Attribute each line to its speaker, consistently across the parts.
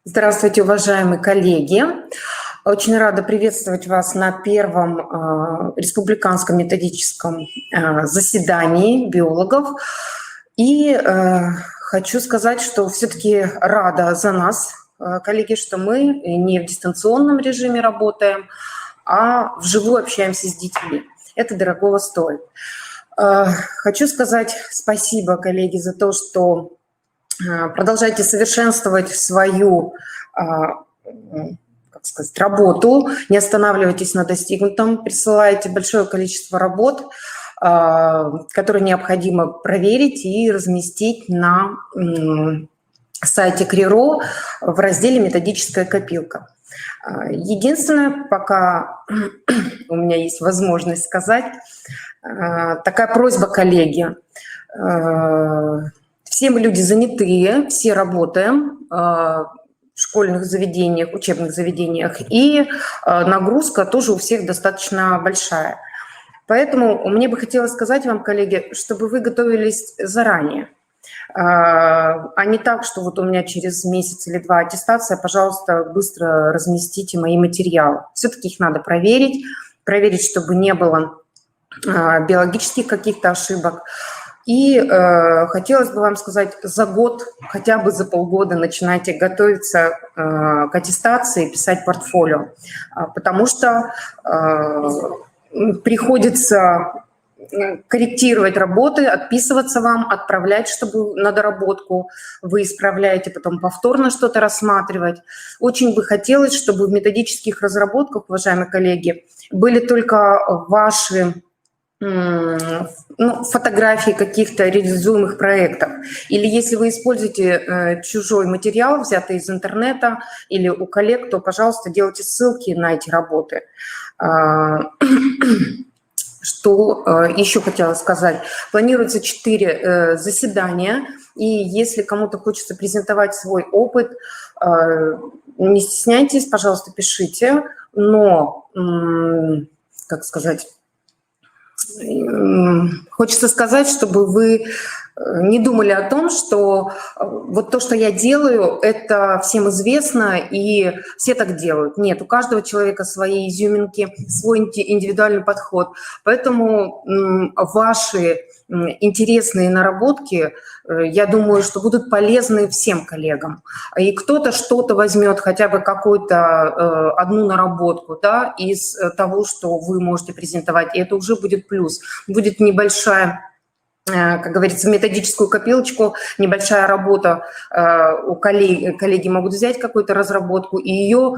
Speaker 1: Здравствуйте, уважаемые коллеги! Очень рада приветствовать вас на первом республиканском методическом заседании биологов. И хочу сказать, что все-таки рада за нас, коллеги, что мы не в дистанционном режиме работаем, а вживую общаемся с детьми. Это дорогого стоит. Хочу сказать спасибо, коллеги, за то, что продолжайте совершенствовать свою, как сказать, работу, не останавливайтесь на достигнутом, присылайте большое количество работ, которые необходимо проверить и разместить на сайте КРИРО в разделе «Методическая копилка». Единственное, пока у меня есть возможность сказать, такая просьба, коллеги. Все мы люди занятые, все работаем в школьных заведениях, учебных заведениях, и нагрузка тоже у всех достаточно большая. Поэтому мне бы хотелось сказать вам, коллеги, чтобы вы готовились заранее, а не так, что вот у меня через месяц или два аттестация, пожалуйста, быстро разместите мои материалы. Все-таки их надо проверить, чтобы не было биологических каких-то ошибок. И хотелось бы вам сказать, за год, хотя бы за полгода начинайте готовиться к аттестации, писать портфолио, потому что приходится корректировать работы, отписываться вам, отправлять, чтобы на доработку, вы исправляете, потом повторно что-то рассматривать. Очень бы хотелось, чтобы в методических разработках, уважаемые коллеги, были только ваши фотографии каких-то реализуемых проектов. Или если вы используете чужой материал, взятый из интернета или у коллег, то, пожалуйста, делайте ссылки на эти работы. Что еще хотела сказать? Планируется 4 заседания, и если кому-то хочется презентовать свой опыт, не стесняйтесь, пожалуйста, пишите, но, как сказать, хочется сказать, чтобы вы не думали о том, что вот то, что я делаю, это всем известно, и все так делают. Нет, у каждого человека свои изюминки, свой индивидуальный подход. Поэтому ваши интересные наработки, я думаю, что будут полезны всем коллегам. И кто-то что-то возьмет, хотя бы какую-то одну наработку, да, из того, что вы можете презентовать, и это уже будет плюс. Будет небольшая, как говорится, методическую копилочку, небольшая работа у коллеги могут взять какую-то разработку и ее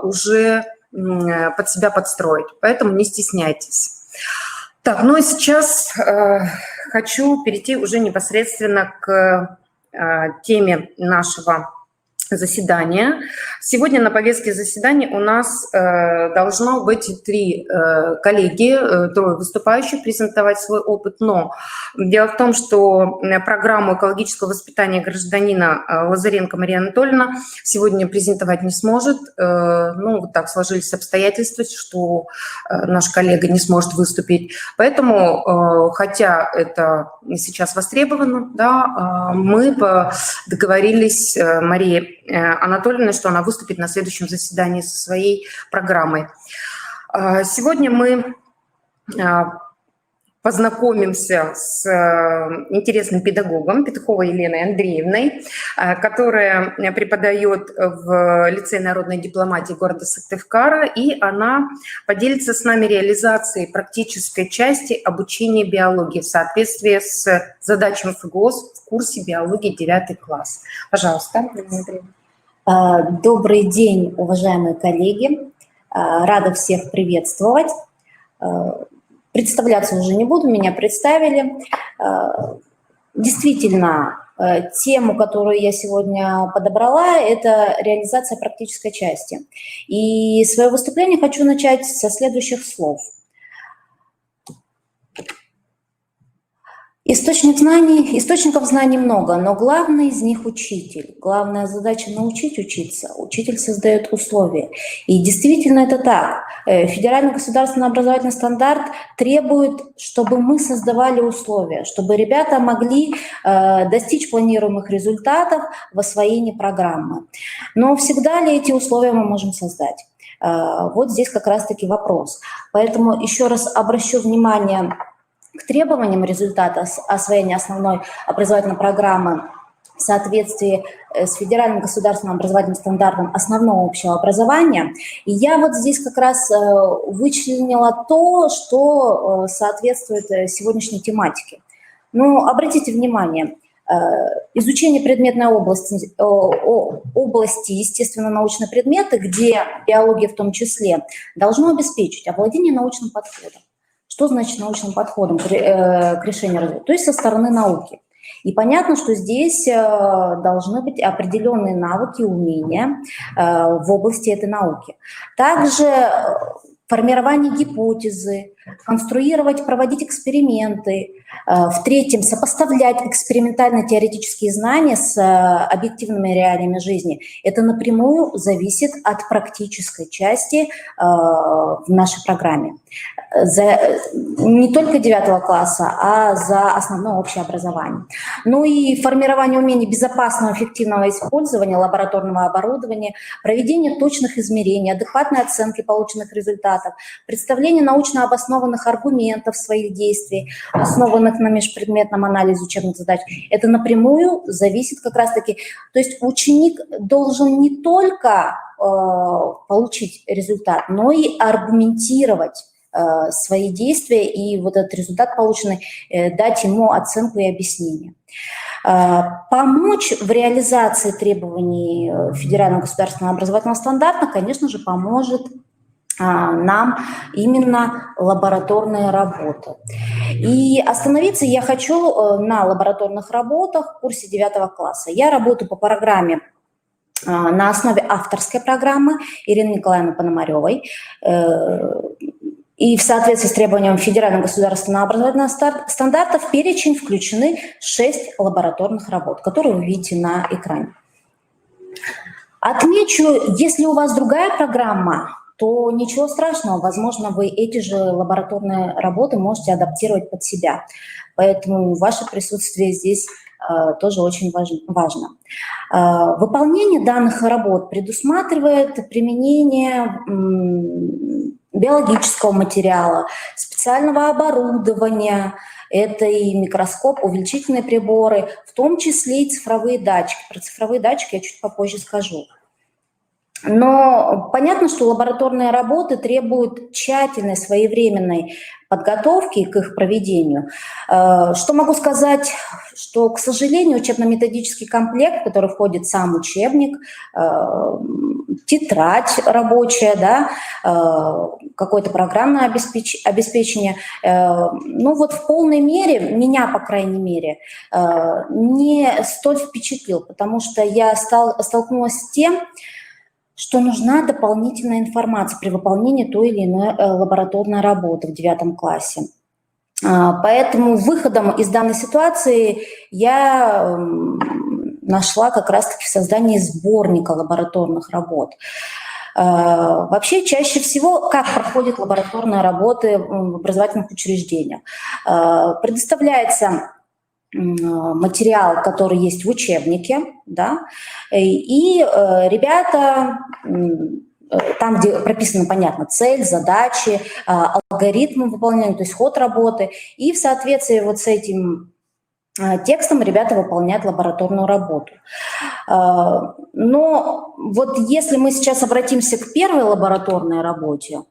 Speaker 1: уже под себя подстроить. Поэтому не стесняйтесь. Так, ну и сейчас хочу перейти уже непосредственно к теме нашего заседания. Сегодня на повестке заседания у нас должно быть 3 коллеги, 3 выступающих, презентовать свой опыт. Но дело в том, что программу экологического воспитания гражданина Лазаренко Мария Анатольевна сегодня презентовать не сможет. Ну, вот так сложились обстоятельства, что наш коллега не сможет выступить. Поэтому, хотя это сейчас востребовано, да, мы договорились с Марией Анатольевной, что она выступит на следующем заседании со своей программой. Сегодня мы познакомимся с интересным педагогом Петуховой Еленой Андреевной, которая преподает в лицее народной дипломатии города Сыктывкара, и она поделится с нами реализацией практической части обучения биологии в соответствии с задачами ФГОС в курсе биологии 9 класс. Пожалуйста, Елена Андреевна.
Speaker 2: Добрый день, уважаемые коллеги. Рада всех приветствовать. Представляться уже не буду, меня представили. Действительно, тему, которую я сегодня подобрала, это реализация практической части. И свое выступление хочу начать со следующих слов. Источников знаний много, но главный из них учитель. Главная задача научить учиться. Учитель создает условия. И действительно это так. Федеральный государственный образовательный стандарт требует, чтобы мы создавали условия, чтобы ребята могли достичь планируемых результатов в освоении программы. Но всегда ли эти условия мы можем создать? Вот здесь как раз-таки вопрос. Поэтому еще раз обращу внимание к требованиям результата освоения основной образовательной программы в соответствии с федеральным государственным образовательным стандартом основного общего образования. И я вот здесь как раз вычленила то, что соответствует сегодняшней тематике. Ну, обратите внимание, изучение предметной области естественно-научные предметы, где биология в том числе, должно обеспечить овладение научным подходом. Что значит научным подходом к решению развития? То есть со стороны науки. И понятно, что здесь должны быть определенные навыки, умения в области этой науки. Также формирование гипотезы, конструировать, проводить эксперименты. В-третьем, сопоставлять экспериментально-теоретические знания с объективными реалиями жизни. Это напрямую зависит от практической части в нашей программе. Не только 9 класса, а за основное общее образование. Ну и формирование умений безопасного, эффективного использования лабораторного оборудования, проведение точных измерений, адекватной оценки полученных результатов, представление научно обоснованных аргументов своих действий, основанных на межпредметном анализе учебных задач. Это напрямую зависит как раз-таки. То есть ученик должен не только получить результат, но и аргументировать свои действия и вот этот результат полученный, дать ему оценку и объяснение. Помочь в реализации требований федерального государственного образовательного стандарта, конечно же, поможет нам именно лабораторная работа. И остановиться я хочу на лабораторных работах в курсе 9 класса. Я работаю по программе на основе авторской программы Ирины Николаевны Пономаревой. И в соответствии с требованием федерального государственного образовательного стандарта в перечень включены 6 лабораторных работ, которые вы видите на экране. Отмечу, если у вас другая программа, то ничего страшного, возможно, вы эти же лабораторные работы можете адаптировать под себя. Поэтому ваше присутствие здесь тоже очень важно. Выполнение данных работ предусматривает применение биологического материала, специального оборудования, это и микроскоп, увеличительные приборы, в том числе и цифровые датчики. Про цифровые датчики я чуть попозже скажу. Но понятно, что лабораторные работы требуют тщательной, своевременной подготовки к их проведению. Что могу сказать, что, к сожалению, учебно-методический комплект, в который входит сам учебник, тетрадь рабочая, да, какое-то программное обеспечение, ну вот в полной мере, меня, по крайней мере, не столь впечатлил, потому что я столкнулась с тем, что нужна дополнительная информация при выполнении той или иной лабораторной работы в 9 классе. Поэтому выходом из данной ситуации я нашла как раз-таки в создании сборника лабораторных работ. Вообще, чаще всего, как проходят лабораторные работы в образовательных учреждениях? Предоставляется материал, который есть в учебнике, да, и ребята, там, где прописано, понятно, цель, задачи, алгоритмы выполнения, то есть ход работы, и в соответствии вот с этим текстом ребята выполняют лабораторную работу. Но вот если мы сейчас обратимся к первой лабораторной работе,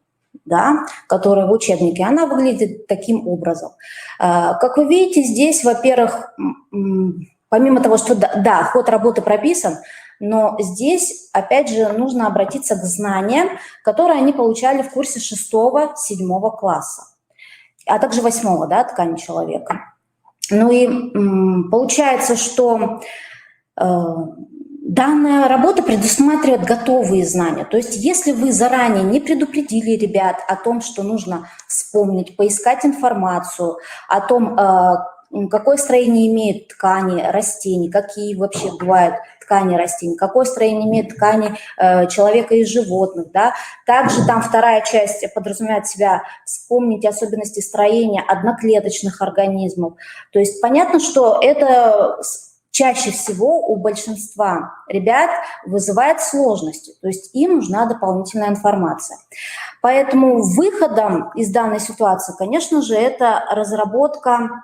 Speaker 2: да, которая в учебнике, она выглядит таким образом. Как вы видите, здесь, во-первых, помимо того, что да, ход работы прописан, но здесь, опять же, нужно обратиться к знаниям, которые они получали в курсе 6-7 класса, а также 8, да, ткани человека. Ну и получается, что данная работа предусматривает готовые знания. То есть если вы заранее не предупредили ребят о том, что нужно вспомнить, поискать информацию, о том, какое строение имеют ткани растений, какие вообще бывают ткани растений, какое строение имеют ткани человека и животных. Да? Также там вторая часть подразумевает в себя вспомнить особенности строения одноклеточных организмов. То есть понятно, что это чаще всего у большинства ребят вызывает сложности, то есть им нужна дополнительная информация. Поэтому выходом из данной ситуации, конечно же, это разработка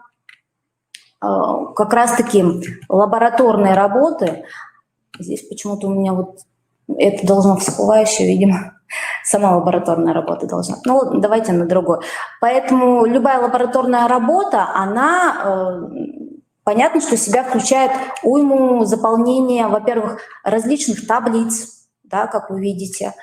Speaker 2: как раз-таки лабораторной работы. Здесь почему-то у меня вот это должно всплывающее, видимо, сама лабораторная работа должна. Ну, давайте на другую. Поэтому любая лабораторная работа, она... Понятно, что в себя включает уйму заполнения, во-первых, различных таблиц, да, как вы видите,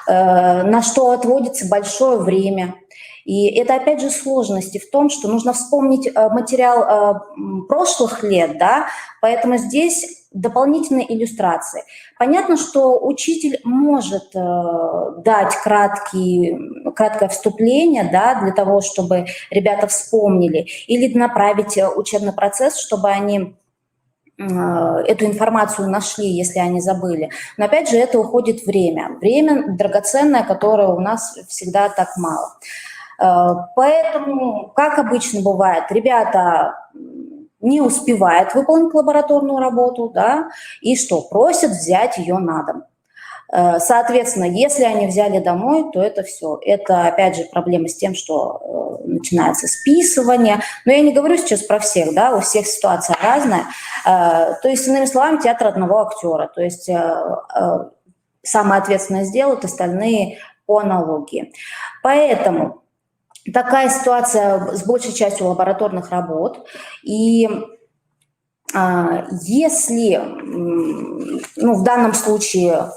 Speaker 2: на что отводится большое время. И это, опять же, сложности в том, что нужно вспомнить материал прошлых лет, да, поэтому здесь дополнительные иллюстрации. Понятно, что учитель может дать краткое вступление, да, для того, чтобы ребята вспомнили, или направить учебный процесс, чтобы они эту информацию нашли, если они забыли. Но опять же, это уходит время. Время драгоценное, которое у нас всегда так мало. Поэтому, как обычно бывает, ребята не успевают выполнить лабораторную работу, да, и что, просят взять ее на дом. Соответственно, если они взяли домой, то это все. Это, опять же, проблема с тем, что начинается списывание. Но я не говорю сейчас про всех, да, у всех ситуация разная. То есть, иными словами, театр одного актера. То есть самое ответственное сделают, остальные по аналогии. Поэтому такая ситуация с большей частью лабораторных работ. И если, ну, в данном случае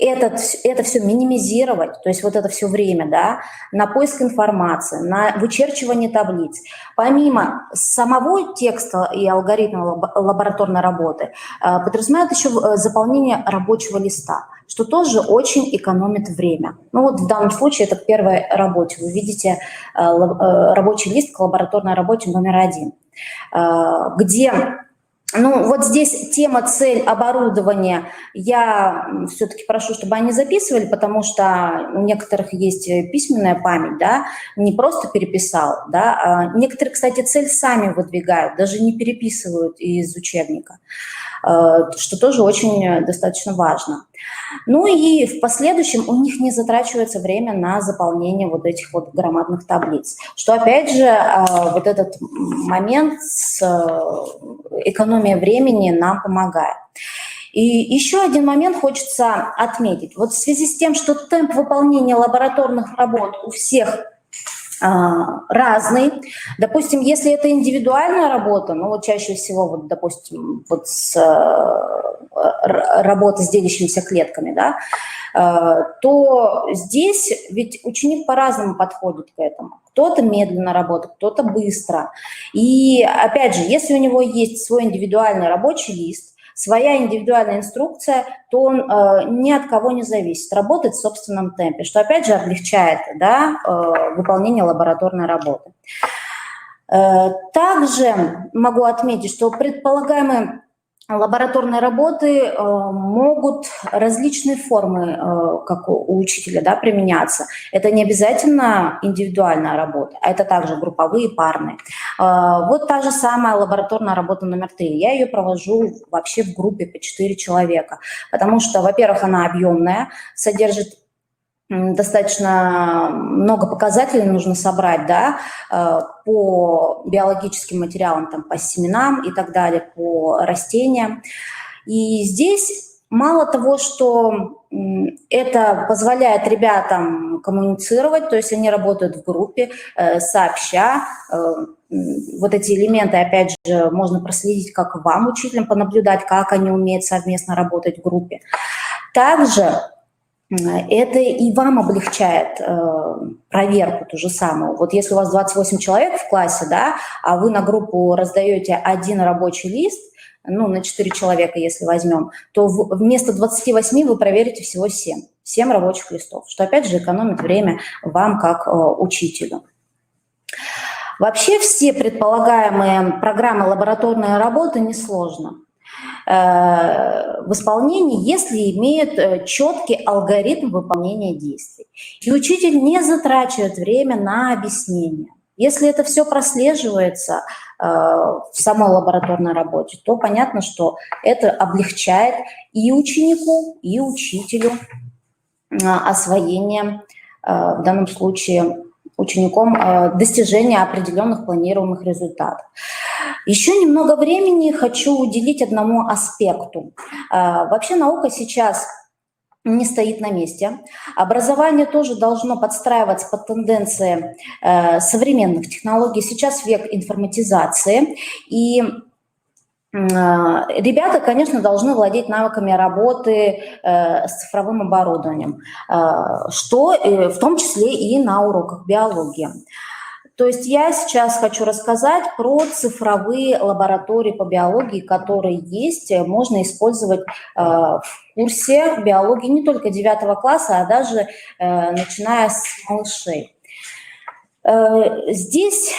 Speaker 2: это все минимизировать, то есть вот это все время, да, на поиск информации, на вычерчивание таблиц, помимо самого текста и алгоритма лабораторной работы, подразумевает еще заполнение рабочего листа, что тоже очень экономит время. Ну вот в данном случае это к первой работе. Вы видите рабочий лист к лабораторной работе номер 1, где... Ну, вот здесь тема, цель, оборудование. Я все-таки прошу, чтобы они записывали, потому что у некоторых есть письменная память, да, не просто переписал, да. А некоторые, кстати, цель сами выдвигают, даже не переписывают из учебника, что тоже очень достаточно важно. Ну и в последующем у них не затрачивается время на заполнение вот этих вот громадных таблиц, что опять же вот этот момент с экономией времени нам помогает. И еще один момент хочется отметить. Вот в связи с тем, что темп выполнения лабораторных работ у всех разный. Допустим, если это индивидуальная работа, ну вот чаще всего, вот, допустим, вот работа с делящимися клетками, да, то здесь ведь ученик по-разному подходит к этому. Кто-то медленно работает, кто-то быстро. И опять же, если у него есть свой индивидуальный рабочий лист, своя индивидуальная инструкция, то он ни от кого не зависит, работает в собственном темпе, что опять же облегчает, да, выполнение лабораторной работы. Также могу отметить, что предполагаемые лабораторные работы могут различные формы, как у учителя, да, применяться. Это не обязательно индивидуальная работа, а это также групповые, парные. Вот та же самая лабораторная работа номер 3. Я ее провожу вообще в группе по 4 человека, потому что, во-первых, она объемная, содержит достаточно много показателей нужно собрать, да, по биологическим материалам, там, по семенам и так далее, по растениям. И здесь мало того, что это позволяет ребятам коммуницировать, то есть они работают в группе, сообща. Вот эти элементы, опять же, можно проследить, как вам, учителям, понаблюдать, как они умеют совместно работать в группе. Также это и вам облегчает проверку ту же самую. Вот если у вас 28 человек в классе, да, а вы на группу раздаете один рабочий лист, ну, на 4 человека, если возьмем, то вместо 28 вы проверите всего 7 рабочих листов, что опять же экономит время вам как учителю. Вообще все предполагаемые программы лабораторной работы несложно в исполнении, если имеют четкий алгоритм выполнения действий. И учитель не затрачивает время на объяснение. Если это все прослеживается в самой лабораторной работе, то понятно, что это облегчает и ученику, и учителю освоение, в данном случае учеником, достижения определенных планируемых результатов. Еще немного времени хочу уделить одному аспекту. Вообще наука сейчас не стоит на месте. Образование тоже должно подстраиваться под тенденции современных технологий. Сейчас век информатизации, и ребята, конечно, должны владеть навыками работы с цифровым оборудованием, что в том числе и на уроках биологии. То есть я сейчас хочу рассказать про цифровые лаборатории по биологии, которые есть, можно использовать в курсе биологии не только 9 класса, а даже начиная с малышей. Здесь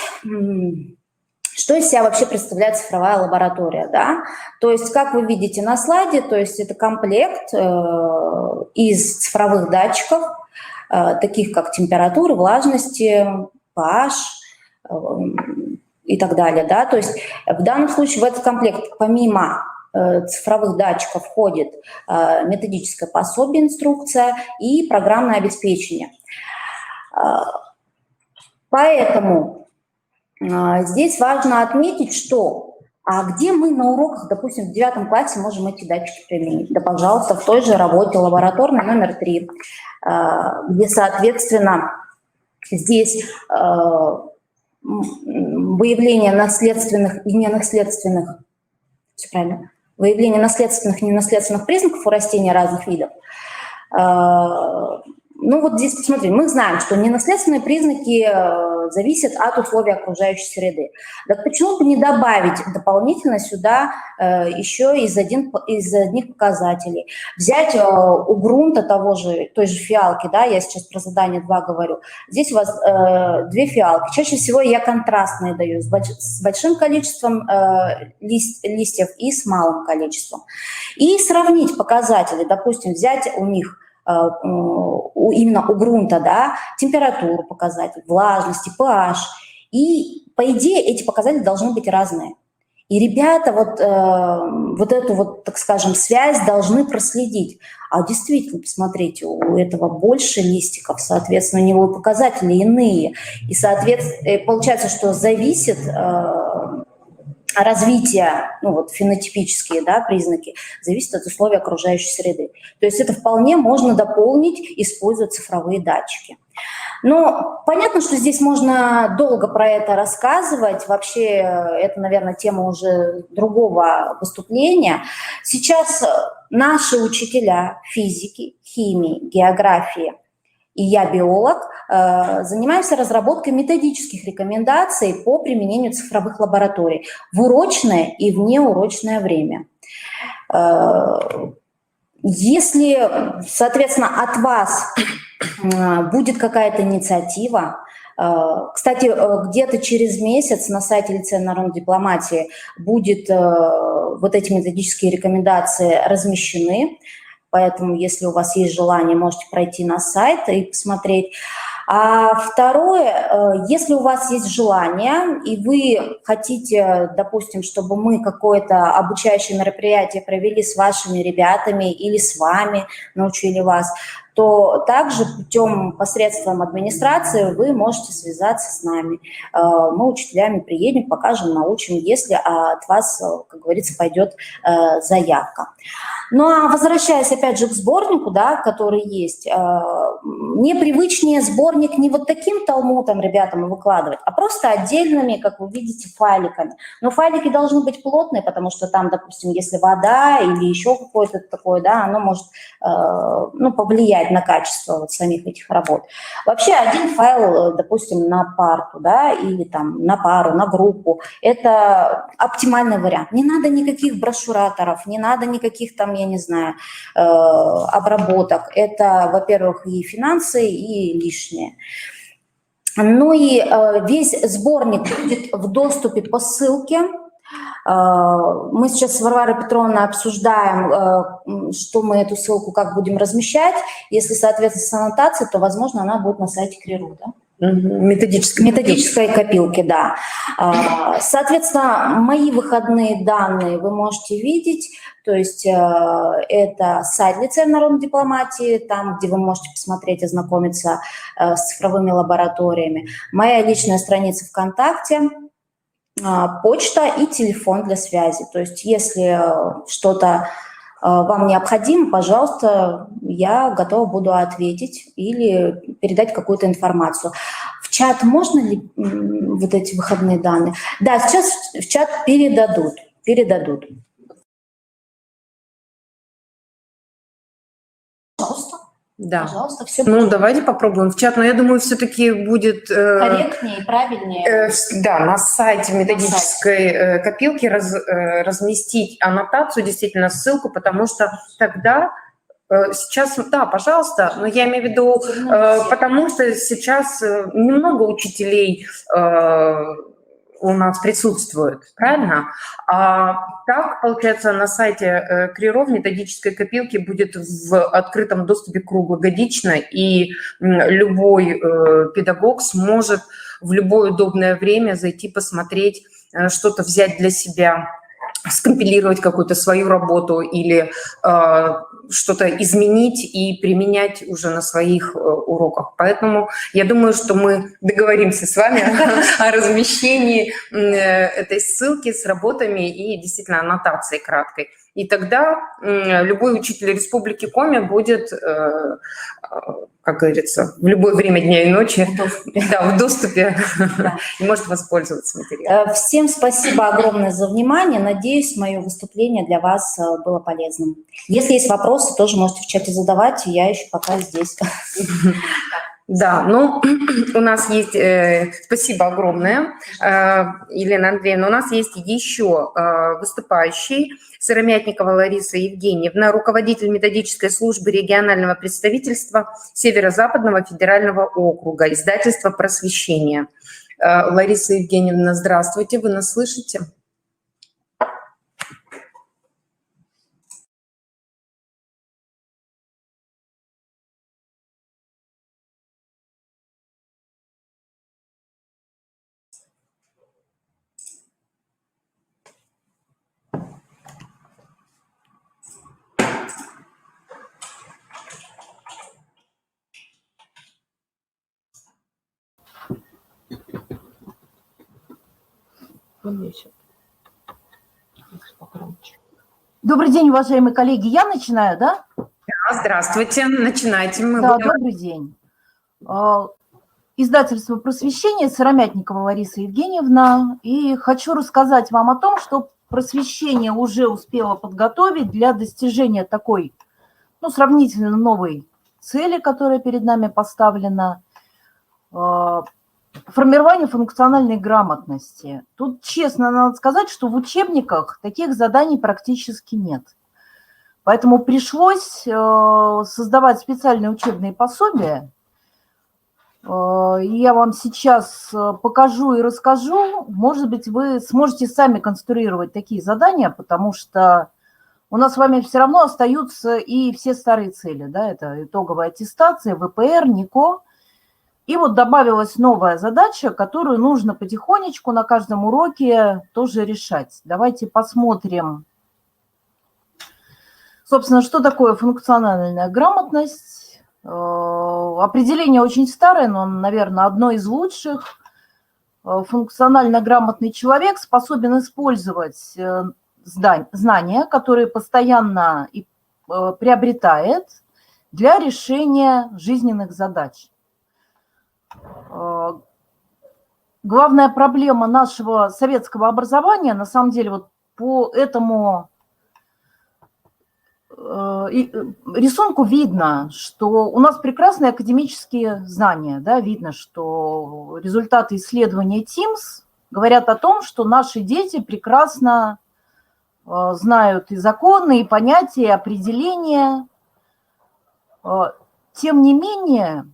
Speaker 2: что из себя вообще представляет цифровая лаборатория, да? То есть, как вы видите на слайде, то есть это комплект из цифровых датчиков, таких как температура, влажности, pH и так далее, да, то есть в данном случае в этот комплект помимо цифровых датчиков входит методическое пособие, инструкция и программное обеспечение. Поэтому здесь важно отметить, что где мы на уроках, допустим, в 9 классе можем эти датчики применить? Да, пожалуйста, в той же работе лабораторной номер 3, где, соответственно, здесь выявление наследственных и ненаследственных, все правильно, выявление наследственных и ненаследственных признаков у растений разных видов. Ну вот здесь, посмотрите, мы знаем, что ненаследственные признаки зависят от условий окружающей среды. Так почему бы не добавить дополнительно сюда еще из одних показателей? Взять у грунта той же фиалки, да, я сейчас про задание 2 говорю, здесь у вас 2 фиалки. Чаще всего я контрастные даю, с большим количеством листьев и с малым количеством. И сравнить показатели, допустим, взять у них именно у грунта, да, температуру показатель, влажности, pH. И, по идее, эти показатели должны быть разные. И ребята вот эту вот, так скажем, связь должны проследить. А действительно, посмотрите, у этого больше листиков, соответственно, у него показатели иные. И, соответственно, получается, что зависит развитие, ну вот фенотипические, да, признаки, зависит от условий окружающей среды. То есть это вполне можно дополнить, используя цифровые датчики. Но понятно, что здесь можно долго про это рассказывать. Вообще это, наверное, тема уже другого выступления. Сейчас наши учителя физики, химии, географии и я, биолог, занимаемся разработкой методических рекомендаций по применению цифровых лабораторий в урочное и внеурочное время. Если, соответственно, от вас будет какая-то инициатива, кстати, где-то через месяц на сайте Лицея народной дипломатии будут вот эти методические рекомендации размещены. Поэтому, если у вас есть желание, можете пройти на сайт и посмотреть. А второе, если у вас есть желание, и вы хотите, допустим, чтобы мы какое-то обучающее мероприятие провели с вашими ребятами или с вами, научили вас, то также посредством администрации вы можете связаться с нами. Мы учителями приедем, покажем, научим, если от вас, как говорится, пойдет заявка. Ну а возвращаясь опять же к сборнику, да, который есть, мне привычнее сборник не вот таким талмудом ребятам выкладывать, а просто отдельными, как вы видите, файликами. Но файлики должны быть плотные, потому что там, допустим, если вода или еще какое-то такое, да, оно может повлиять на качество вот самих этих работ. Вообще один файл, допустим, на парту, да, или там на пару, на группу, это оптимальный вариант. Не надо никаких брошюраторов, не надо никаких там, я не знаю, обработок. Это, во-первых, и финансы, и лишнее. Ну и весь сборник будет в доступе по ссылке. Мы сейчас с Варварой Петровной обсуждаем, что мы эту ссылку как будем размещать. Если соответственно с аннотацией, то, возможно, она будет на сайте КРИРУ, да? Методической копилки, да. Соответственно, мои выходные данные вы можете видеть. То есть это сайт Лицея народной дипломатии, там, где вы можете посмотреть, ознакомиться с цифровыми лабораториями. Моя личная страница ВКонтакте, почта и телефон для связи. То есть если что-то вам необходимо, пожалуйста, я готова буду ответить или передать какую-то информацию. В чат можно ли вот эти выходные данные? Да, сейчас в чат передадут. Пожалуйста.
Speaker 1: Да.
Speaker 2: Пожалуйста, все
Speaker 1: Ну, давайте попробуем в чат, но я думаю, все-таки будет...
Speaker 2: корректнее и правильнее.
Speaker 1: Да, на сайте методической копилки разместить аннотацию, действительно, ссылку, потому что тогда... Сейчас, да, пожалуйста, но я имею в виду, потому что сейчас немного учителей у нас присутствует, правильно? А так, получается, на сайте КРИРО в методической копилке будет в открытом доступе круглогодично, и любой педагог сможет в любое удобное время зайти посмотреть, что-то взять для себя, скомпилировать какую-то свою работу или что-то изменить и применять уже на своих уроках. Поэтому я думаю, что мы договоримся с вами о размещении этой ссылки с работами и действительно аннотацией краткой. И тогда любой учитель Республики Коми будет, как говорится, в любое время дня и ночи в доступе и может воспользоваться материалом.
Speaker 2: Всем спасибо огромное за внимание. Надеюсь, мое выступление для вас было полезным. Если есть вопросы, тоже можете в чате задавать, я еще пока здесь.
Speaker 1: Да, ну, у нас есть, спасибо огромное, Елена Андреевна, у нас есть еще выступающий, Сыромятникова Лариса Евгеньевна, руководитель методической службы регионального представительства Северо-Западного федерального округа, издательство «Просвещение». Лариса Евгеньевна, здравствуйте, вы нас слышите?
Speaker 3: Добрый день, уважаемые коллеги. Я начинаю, да?
Speaker 1: Да, здравствуйте. Начинайте.
Speaker 3: Добрый день. Издательство «Просвещение», Сыромятникова Лариса Евгеньевна. И хочу рассказать вам о том, что «Просвещение» уже успело подготовить для достижения такой, сравнительно новой цели, которая перед нами поставлена. Формирование функциональной грамотности. Тут честно надо сказать, что в учебниках таких заданий практически нет. Поэтому пришлось создавать специальные учебные пособия. Я вам сейчас покажу и расскажу. Может быть, вы сможете сами конструировать такие задания, потому что у нас с вами все равно остаются и все старые цели. Да? Это итоговая аттестация, ВПР, НИКО. И вот добавилась новая задача, которую нужно потихонечку на каждом уроке тоже решать. Давайте посмотрим, собственно, что такое функциональная грамотность. Определение очень старое, но, наверное, одно из лучших. Функционально грамотный человек способен использовать знания, которые постоянно приобретает для решения жизненных задач. Главная проблема нашего советского образования, на самом деле, вот по этому рисунку видно, что у нас прекрасные академические знания, да, видно, что результаты исследования TIMSS говорят о том, что наши дети прекрасно знают и законы, и понятия, и определения. Тем не менее,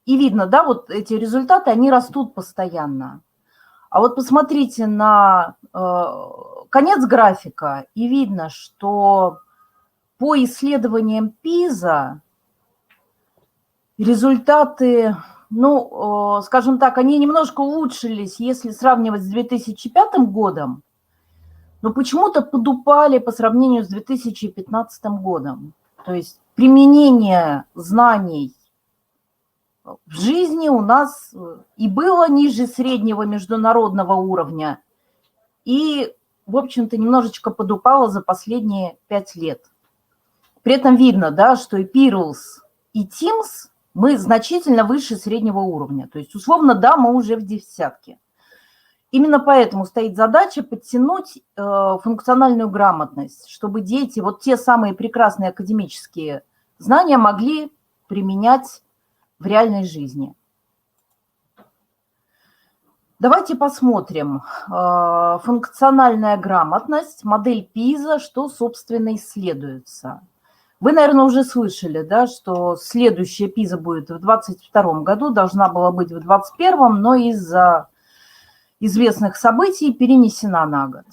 Speaker 3: И видно, да, вот эти результаты, они растут постоянно. А вот посмотрите на конец графика, и видно, что по исследованиям ПИЗа результаты, ну, скажем так, они немножко улучшились, если сравнивать с 2005 годом, но почему-то подупали по сравнению с 2015 годом. То есть применение знаний в жизни у нас и было ниже среднего международного уровня, и, в общем-то, немножечко подупало за последние 5 лет. При этом видно, да, что и Peerless, и Teams мы значительно выше среднего уровня. То есть, условно, да, мы уже в десятке. Именно поэтому стоит задача подтянуть функциональную грамотность, чтобы дети вот те самые прекрасные академические знания могли применять в реальной жизни. Давайте посмотрим. Функциональная грамотность, модель ПИЗа, что, собственно, исследуется. Вы, наверное, уже слышали, да, что следующая ПИЗа будет в 2022 году, должна была быть в 2021, но из-за известных событий перенесена на год.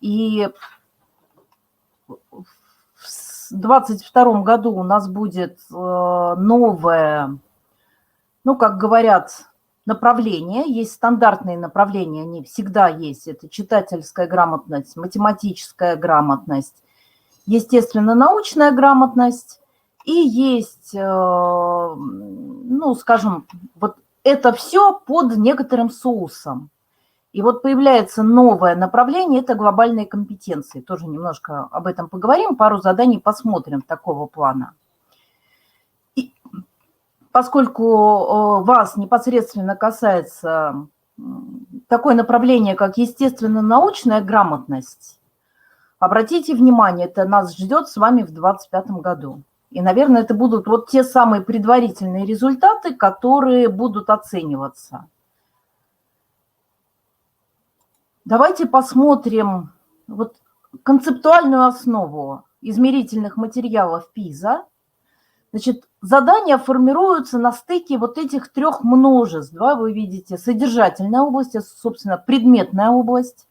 Speaker 3: И в 2022 году у нас будет новое, ну, как говорят, направления, есть стандартные направления, они всегда есть. Это читательская грамотность, математическая грамотность, естественно-научная грамотность и есть, ну, скажем, вот это все под некоторым соусом. И вот появляется новое направление, это глобальные компетенции. Тоже немножко об этом поговорим, пару заданий посмотрим такого плана. Поскольку вас непосредственно касается такое направление, как естественно-научная грамотность, обратите внимание, это нас ждет с вами в 2025 году. И, наверное, это будут вот те самые предварительные результаты, которые будут оцениваться. Давайте посмотрим вот концептуальную основу измерительных материалов ПИЗа. Значит, задания формируются на стыке вот этих трех множеств. Да, вы видите, содержательная область, собственно, предметная область.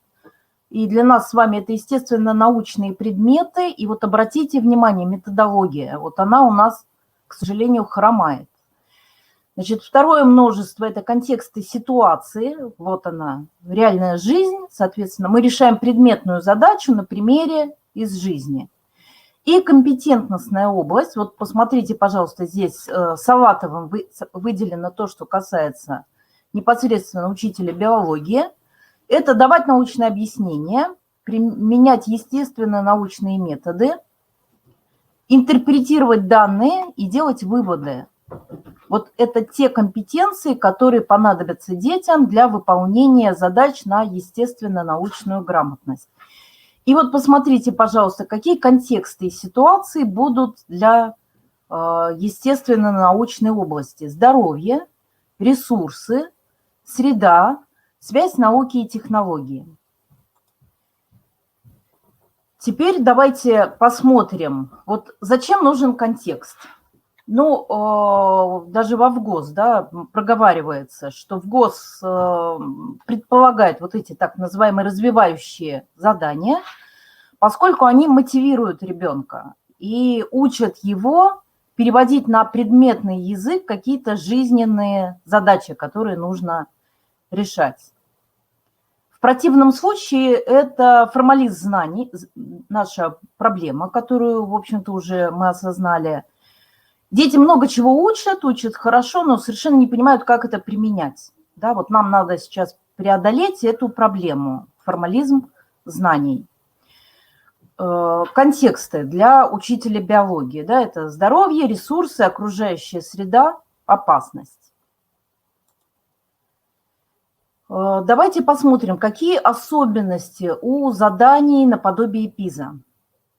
Speaker 3: И для нас с вами это, естественно, научные предметы. И вот обратите внимание, методология, вот она у нас, к сожалению, хромает. Значит, второе множество – это контексты ситуации. Вот она, реальная жизнь. Соответственно, мы решаем предметную задачу на примере из жизни. И компетентностная область, вот посмотрите, пожалуйста, здесь салатовым выделено то, что касается непосредственно учителя биологии. Это давать научное объяснение, применять естественно-научные методы, интерпретировать данные и делать выводы. Вот это те компетенции, которые понадобятся детям для выполнения задач на естественно-научную грамотность. И вот посмотрите, пожалуйста, какие контексты и ситуации будут для естественно-научной области. Здоровье, ресурсы, среда, связь науки и технологии. Теперь давайте посмотрим, вот зачем нужен контекст. Ну, даже во ВГОС, да, проговаривается, что ВГОС предполагает вот эти так называемые развивающие задания, поскольку они мотивируют ребенка и учат его переводить на предметный язык какие-то жизненные задачи, которые нужно решать. В противном случае это формализм знаний, наша проблема, которую, в общем-то, уже мы осознали. Дети много чего учат хорошо, но совершенно не понимают, как это применять. Да, вот нам надо сейчас преодолеть эту проблему, формализм знаний. Контексты для учителя биологии. Да, это здоровье, ресурсы, окружающая среда, опасность. Давайте посмотрим, какие особенности у заданий наподобие ПИЗа.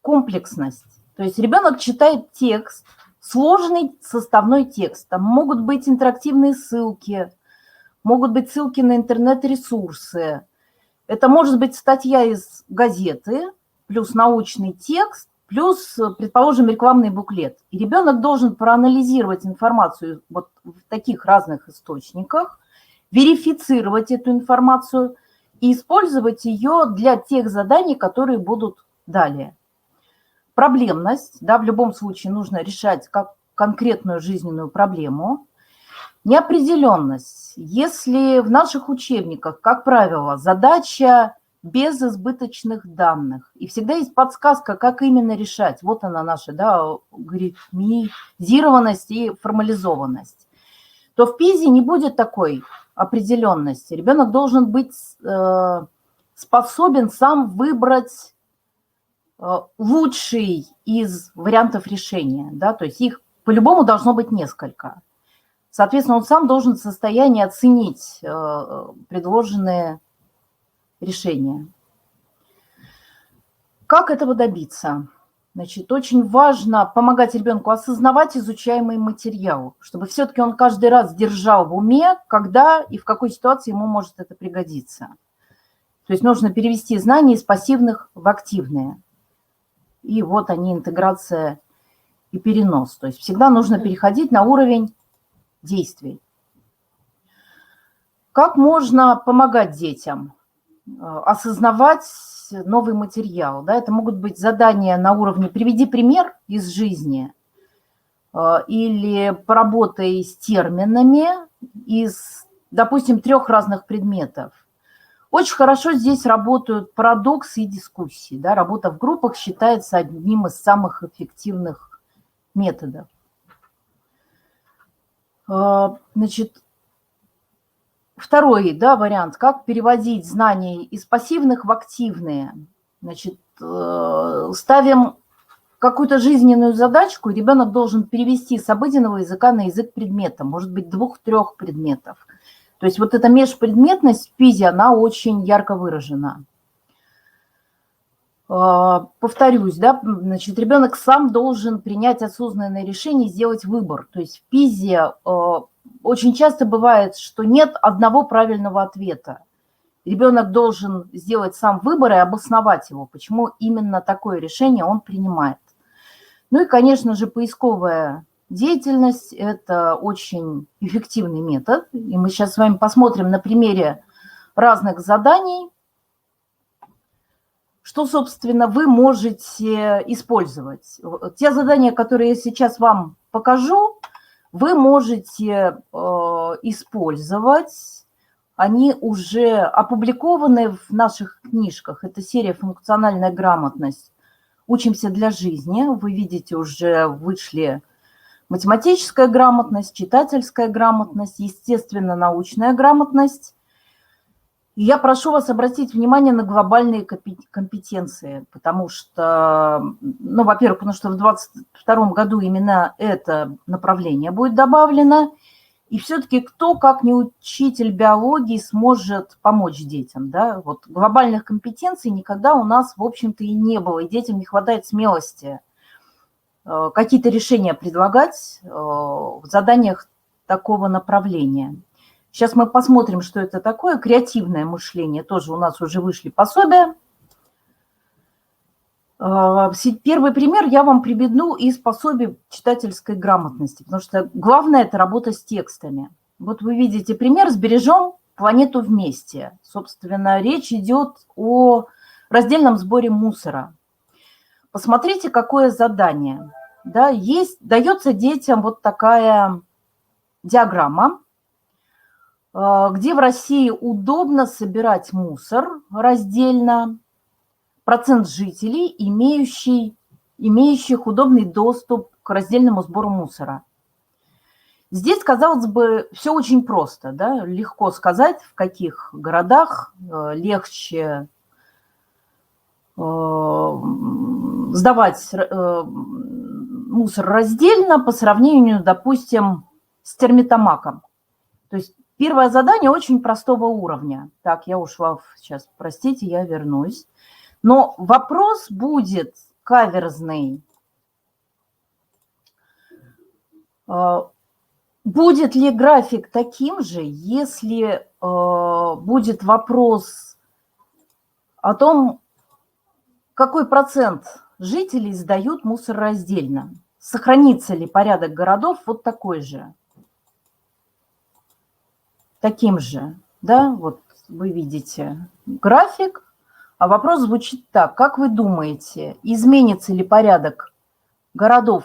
Speaker 3: Комплексность. То есть ребенок читает текст, сложный составной текст. Там могут быть интерактивные ссылки, могут быть ссылки на интернет-ресурсы. Это может быть статья из газеты, плюс научный текст, плюс, предположим, рекламный буклет. И ребенок должен проанализировать информацию вот в таких разных источниках, верифицировать эту информацию и использовать ее для тех заданий, которые будут далее. Проблемность, да, в любом случае нужно решать как конкретную жизненную проблему. Неопределенность. Если в наших учебниках, как правило, задача без избыточных данных, и всегда есть подсказка, как именно решать, вот она наша, да, алгоритмизированность и формализованность, то в ПИЗе не будет такой определенности. Ребенок должен быть способен сам выбрать лучший из вариантов решения, да, то есть их по-любому должно быть несколько. Соответственно, он сам должен в состоянии оценить предложенные решения. Как этого добиться? Значит, очень важно помогать ребенку осознавать изучаемый материал, чтобы все-таки он каждый раз держал в уме, когда и в какой ситуации ему может это пригодиться. То есть нужно перевести знания из пассивных в активные. И вот они, интеграция и перенос. То есть всегда нужно переходить на уровень действий. Как можно помогать детям осознавать новый материал? Да? Это могут быть задания на уровне «приведи пример из жизни» или поработай с терминами из, допустим, 3 разных предметов. Очень хорошо здесь работают парадоксы и дискуссии. Да? Работа в группах считается одним из самых эффективных методов. Значит, второй, да, вариант, как переводить знания из пассивных в активные. Значит, ставим какую-то жизненную задачку, и ребенок должен перевести с обыденного языка на язык предмета, может быть, 2-3 предметов. То есть вот эта межпредметность в ПИЗе, она очень ярко выражена. Повторюсь, да, значит, ребенок сам должен принять осознанное решение и сделать выбор. То есть в ПИЗе очень часто бывает, что нет одного правильного ответа. Ребенок должен сделать сам выбор и обосновать его, почему именно такое решение он принимает. Ну и, конечно же, поисковая деятельность – это очень эффективный метод. И мы сейчас с вами посмотрим на примере разных заданий, что, собственно, вы можете использовать. Те задания, которые я сейчас вам покажу, вы можете использовать. Они уже опубликованы в наших книжках. Это серия «Функциональная грамотность. Учимся для жизни». Вы видите, уже вышли математическая грамотность, читательская грамотность, естественно-научная грамотность. И я прошу вас обратить внимание на глобальные компетенции, потому что, ну, во-первых, потому что в 2022 году именно это направление будет добавлено. И все-таки кто, как не учитель биологии, сможет помочь детям, да? Вот глобальных компетенций никогда у нас, в общем-то, и не было, и детям не хватает смелости какие-то решения предлагать в заданиях такого направления. Сейчас мы посмотрим, что это такое. Креативное мышление. Тоже у нас уже вышли пособия. Первый пример я вам приведу из пособий читательской грамотности, потому что главное – это работа с текстами. Вот вы видите пример «Сбережем планету вместе». Собственно, речь идет о раздельном сборе мусора. Посмотрите, какое задание. Да, дается детям вот такая диаграмма, где в России удобно собирать мусор раздельно, процент жителей, имеющих удобный доступ к раздельному сбору мусора. Здесь, казалось бы, все очень просто, да? Легко сказать, в каких городах легче сдавать мусор раздельно по сравнению, допустим, с термитомаком. То есть первое задание очень простого уровня. Так, я ушла сейчас, простите, я вернусь. Но вопрос будет каверзный. Будет ли график таким же, если будет вопрос о том, какой процент жителей сдают мусор раздельно? Сохранится ли порядок городов вот такой же? Таким же, да, вот вы видите график, а вопрос звучит так. Как вы думаете, изменится ли порядок городов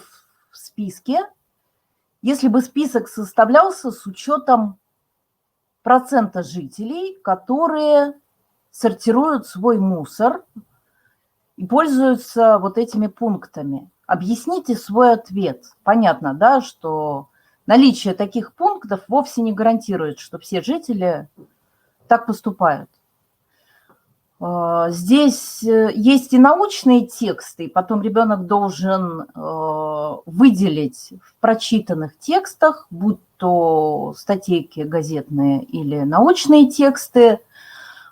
Speaker 3: в списке, если бы список составлялся с учетом процента жителей, которые сортируют свой мусор и пользуются вот этими пунктами? Объясните свой ответ. Понятно, да, что наличие таких пунктов вовсе не гарантирует, что все жители так поступают. Здесь есть и научные тексты, и потом ребенок должен выделить в прочитанных текстах, будь то статейки газетные или научные тексты,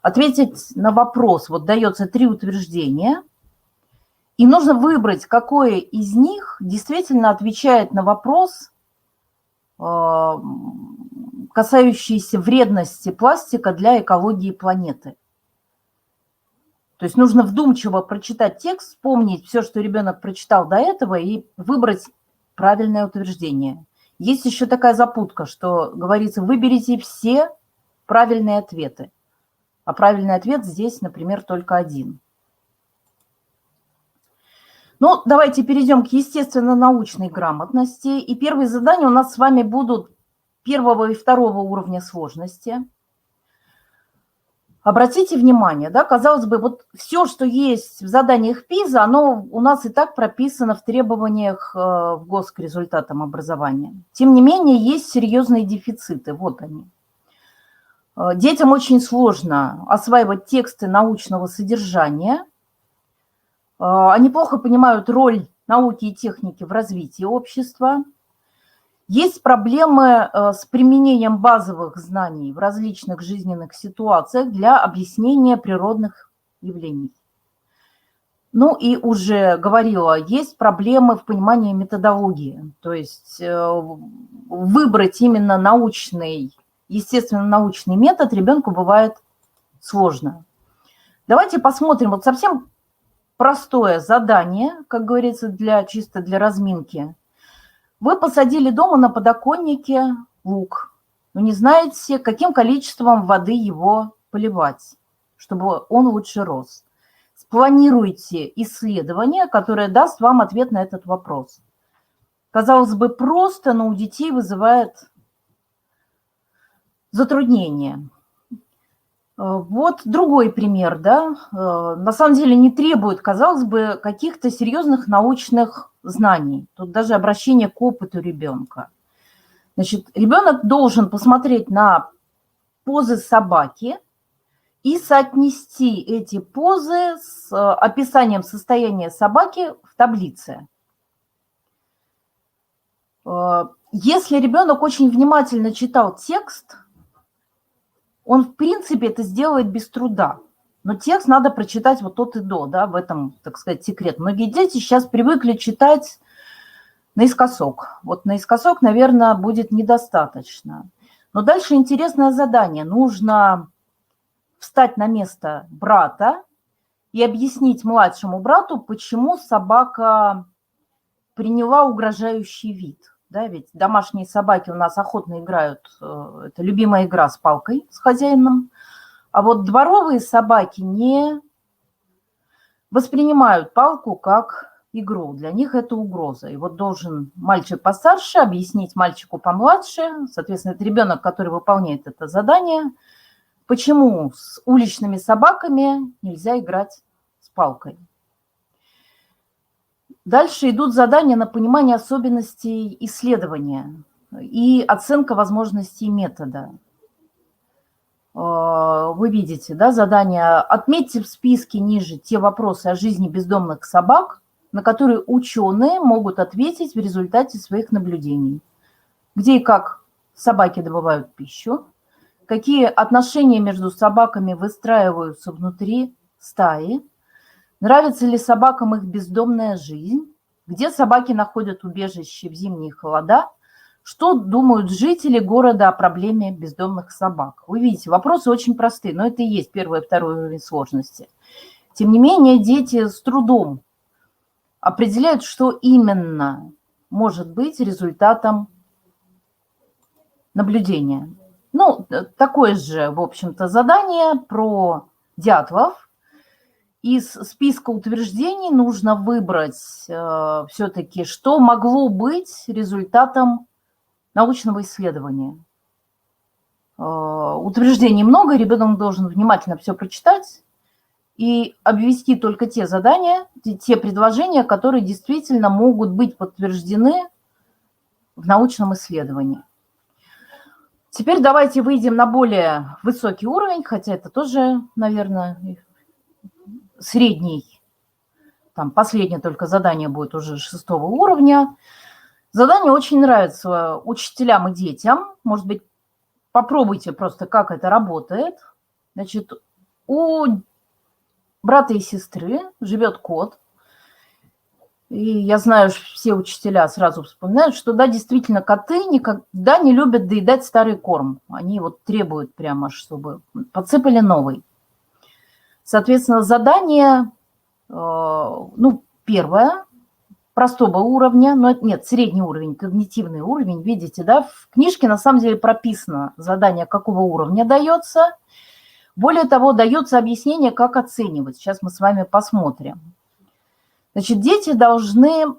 Speaker 3: ответить на вопрос. Вот дается 3 утверждения, и нужно выбрать, какое из них действительно отвечает на вопрос, касающийся вредности пластика для экологии планеты. То есть нужно вдумчиво прочитать текст, вспомнить все, что ребенок прочитал до этого, и выбрать правильное утверждение. Есть еще такая запутка, что говорится, выберите все правильные ответы. А правильный ответ здесь, например, только один. Ну, давайте перейдем к естественно-научной грамотности. И первые задания у нас с вами будут 1 и 2 уровня сложности. Обратите внимание, да, казалось бы, вот все, что есть в заданиях ПИЗа, оно у нас и так прописано в требованиях в ГОС к результатам образования. Тем не менее, есть серьезные дефициты, вот они. Детям очень сложно осваивать тексты научного содержания. Они плохо понимают роль науки и техники в развитии общества. Есть проблемы с применением базовых знаний в различных жизненных ситуациях для объяснения природных явлений. Ну и уже говорила, есть проблемы в понимании методологии. То есть выбрать именно научный, естественно-научный метод ребенку бывает сложно. Давайте посмотрим вот совсем простое задание, как говорится, чисто для разминки. Вы посадили дома на подоконнике лук, но не знаете, каким количеством воды его поливать, чтобы он лучше рос. Спланируйте исследование, которое даст вам ответ на этот вопрос. Казалось бы, просто, но у детей вызывает затруднения. Вот другой пример, да, на самом деле не требует, казалось бы, каких-то серьезных научных знаний. Тут даже обращение к опыту ребенка. Значит, ребенок должен посмотреть на позы собаки и соотнести эти позы с описанием состояния собаки в таблице. Если ребенок очень внимательно читал текст, он, в принципе, это сделает без труда. Но текст надо прочитать вот от и до, да, в этом, так сказать, секрет. Многие дети сейчас привыкли читать наискосок. Вот наискосок, наверное, будет недостаточно. Но дальше интересное задание. Нужно встать на место брата и объяснить младшему брату, почему собака приняла угрожающий вид. Да, ведь домашние собаки у нас охотно играют, это любимая игра с палкой, с хозяином. А вот дворовые собаки не воспринимают палку как игру. Для них это угроза. И вот должен мальчик постарше объяснить мальчику помладше, соответственно, это ребенок, который выполняет это задание, почему с уличными собаками нельзя играть с палкой. Дальше идут задания на понимание особенностей исследования и оценка возможностей метода. Вы видите, да, задание. Отметьте в списке ниже те вопросы о жизни бездомных собак, на которые ученые могут ответить в результате своих наблюдений. Где и как собаки добывают пищу, какие отношения между собаками выстраиваются внутри стаи, нравится ли собакам их бездомная жизнь, где собаки находят убежище в зимние холода, что думают жители города о проблеме бездомных собак. Вы видите, вопросы очень простые, но это и есть 1 и 2 уровень сложности. Тем не менее, дети с трудом определяют, что именно может быть результатом наблюдения. Ну, такое же, в общем-то, задание про дятлов. Из списка утверждений нужно выбрать все-таки, что могло быть результатом научного исследования. Утверждений много, ребенок должен внимательно все прочитать и обвести только те задания, те предложения, которые действительно могут быть подтверждены в научном исследовании. Теперь давайте выйдем на более высокий уровень, хотя это тоже, наверное, средний. Там последнее только задание будет уже 6-го уровня. Задание очень нравится учителям и детям. Может быть, попробуйте просто, как это работает. Значит, у брата и сестры живет кот. И я знаю, все учителя сразу вспоминают, что да, действительно, коты никогда не любят доедать старый корм. Они вот требуют прямо, чтобы подсыпали новый. Соответственно, задание, ну, первое, простого уровня, но нет, средний уровень, когнитивный уровень, видите, да, в книжке на самом деле прописано задание, какого уровня дается. Более того, дается объяснение, как оценивать. Сейчас мы с вами посмотрим. Значит, дети должны,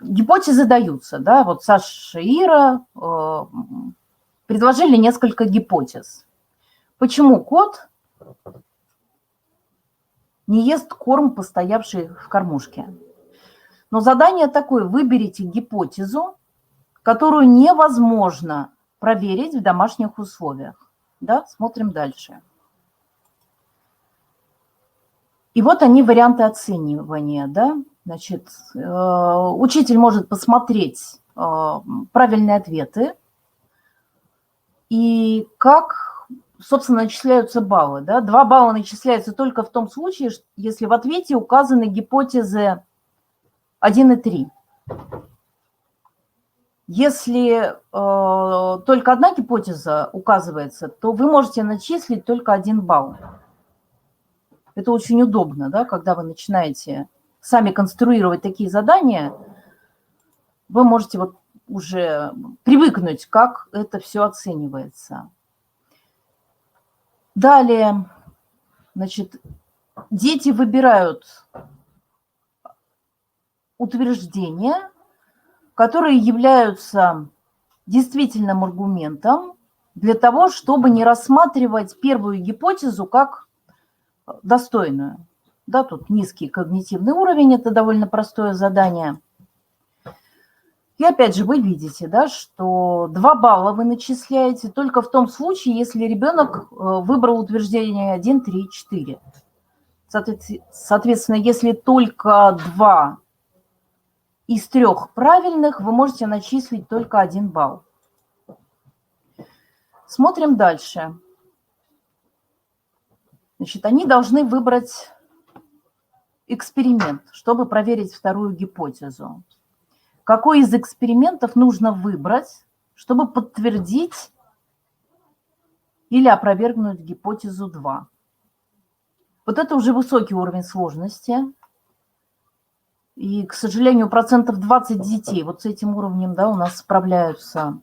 Speaker 3: гипотезы даются, да, вот Саша и Ира предложили несколько гипотез. Почему кот не ест корм, постоявший в кормушке? Но задание такое: выберите гипотезу, которую невозможно проверить в домашних условиях. Да? Смотрим дальше. И вот они, варианты оценивания. Да? Значит, учитель может посмотреть правильные ответы и как, собственно, начисляются баллы. Да? 2 балла начисляются только в том случае, если в ответе указаны гипотезы 1 и 3. Если только одна гипотеза указывается, то вы можете начислить только 1 балл. Это очень удобно, да, когда вы начинаете сами конструировать такие задания, вы можете вот уже привыкнуть, как это все оценивается. Далее, значит, дети выбирают утверждения, которые являются действительным аргументом для того, чтобы не рассматривать первую гипотезу как достойную. Да, тут низкий когнитивный уровень, это довольно простое задание. И опять же вы видите, да, что 2 балла вы начисляете только в том случае, если ребенок выбрал утверждение 1, 3, 4. Соответственно, если только 2 из 3 правильных, вы можете начислить только 1 балл. Смотрим дальше. Значит, они должны выбрать эксперимент, чтобы проверить вторую гипотезу. Какой из экспериментов нужно выбрать, чтобы подтвердить или опровергнуть гипотезу 2? Вот это уже высокий уровень сложности. И, к сожалению, 20% детей вот с этим уровнем, да, у нас справляются.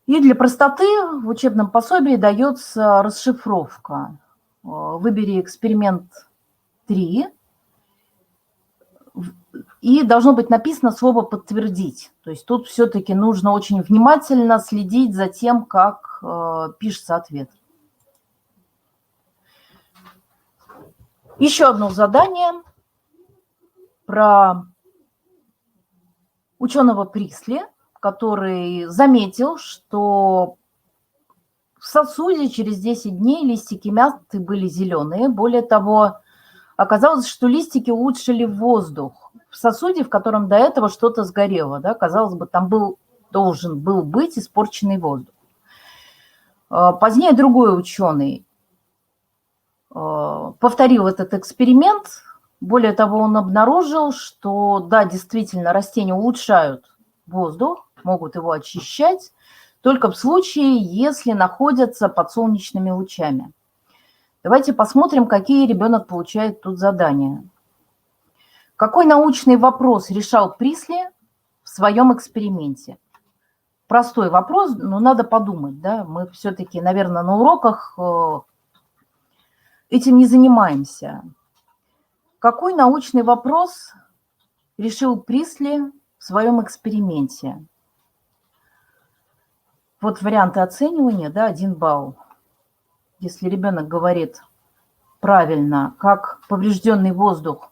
Speaker 3: И для простоты в учебном пособии дается расшифровка. Выбери эксперимент 3, и должно быть написано слово «подтвердить». То есть тут все-таки нужно очень внимательно следить за тем, как пишется ответ. Еще одно задание про ученого Присли, который заметил, что в сосуде через 10 дней листики мяты были зеленые. Более того, оказалось, что листики улучшили воздух в сосуде, в котором до этого что-то сгорело. Да? Казалось бы, там должен был быть испорченный воздух. Позднее другой ученый повторил этот эксперимент. Более того, он обнаружил, что да, действительно, растения улучшают воздух, могут его очищать, только в случае, если находятся под солнечными лучами. Давайте посмотрим, какие ребенок получает тут задания. Какой научный вопрос решал Присли в своем эксперименте? Простой вопрос, но надо подумать, да, мы все-таки, наверное, на уроках этим не занимаемся. Какой научный вопрос решил Присли в своем эксперименте? Вот варианты оценивания, да, 1 балл. Если ребенок говорит правильно, как поврежденный воздух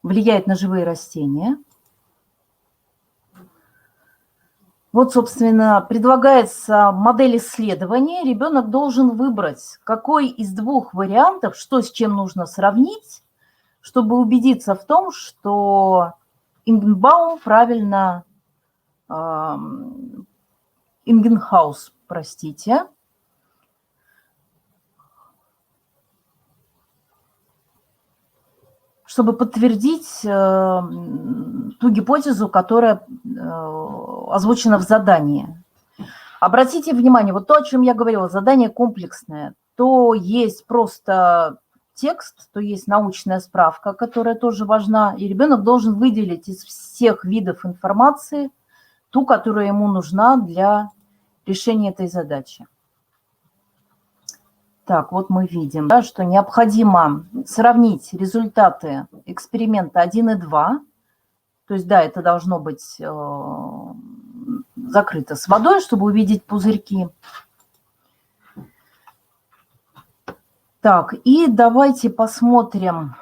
Speaker 3: влияет на живые растения. Вот, собственно, предлагается модель исследования. Ребенок должен выбрать, какой из 2 вариантов, что с чем нужно сравнить, чтобы убедиться в том, что Ингенбаум правильно, Ингенхаус, простите, чтобы подтвердить ту гипотезу, которая озвучена в задании. Обратите внимание, вот то, о чем я говорила, задание комплексное, то есть просто текст, то есть научная справка, которая тоже важна, и ребенок должен выделить из всех видов информации ту, которая ему нужна для решения этой задачи. Так, вот мы видим, да, что необходимо сравнить результаты эксперимента 1 и 2. То есть, да, это должно быть закрыто с водой, чтобы увидеть пузырьки. Так, и давайте посмотрим.